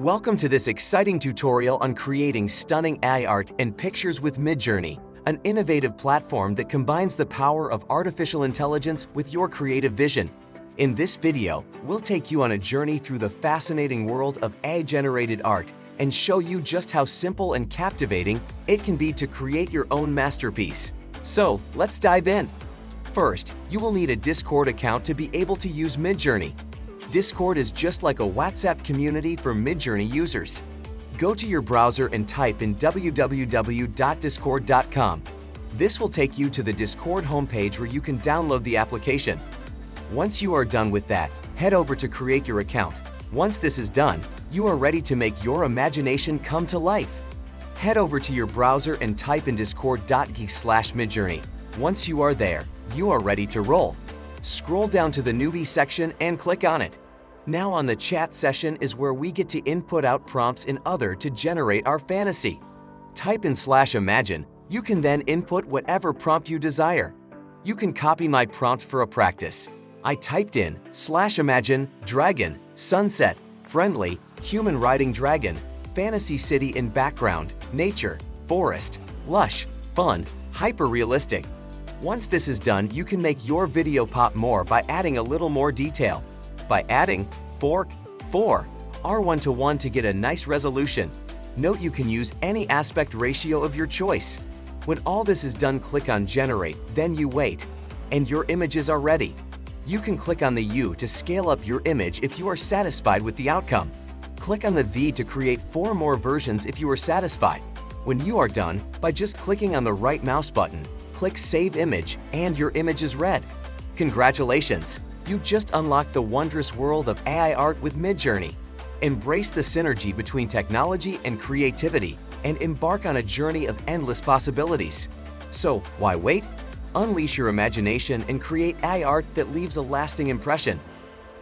Welcome to this exciting tutorial on creating stunning AI art and pictures with Midjourney, an innovative platform that combines the power of artificial intelligence with your creative vision. In this video, we'll take you on a journey through the fascinating world of AI-generated art and show you just how simple and captivating it can be to create your own masterpiece. So, let's dive in. First, you will need a Discord account to be able to use Midjourney. Discord is just like a WhatsApp community for Midjourney users. Go to your browser and type in www.discord.com. This will take you to the Discord homepage where you can download the application. Once you are done with that, head over to create your account. Once this is done, you are ready to make your imagination come to life. Head over to your browser and type in discord.geek/midjourney. Once you are there, you are ready to roll. Scroll down to the newbie section and click on it. Now on the chat session is where we get to input out prompts in Other to generate our fantasy. Type in /imagine. You can then input whatever prompt you desire. You can copy my prompt for a practice. I typed in /imagine, dragon, sunset, friendly, human riding dragon, fantasy city in background, nature, forest, lush, fun, hyper-realistic. Once this is done, you can make your video pop more by adding a little more detail. By adding 4:4 R1:1 to get a nice resolution. Note you can use any aspect ratio of your choice. When all this is done, click on Generate, then you wait, and your images are ready. You can click on the U to scale up your image if you are satisfied with the outcome. Click on the V to create 4 more versions if you are satisfied. When you are done, by just clicking on the right mouse button, click Save Image, and your image is ready. Congratulations! You just unlocked the wondrous world of AI art with Midjourney. Embrace the synergy between technology and creativity and embark on a journey of endless possibilities. So, why wait? Unleash your imagination and create AI art that leaves a lasting impression.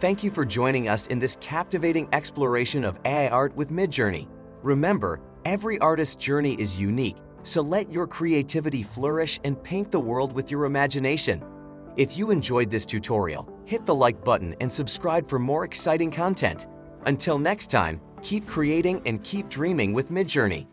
Thank you for joining us in this captivating exploration of AI art with Midjourney. Remember, every artist's journey is unique, so let your creativity flourish and paint the world with your imagination. If you enjoyed this tutorial, hit the like button and subscribe for more exciting content. Until next time, keep creating and keep dreaming with Midjourney.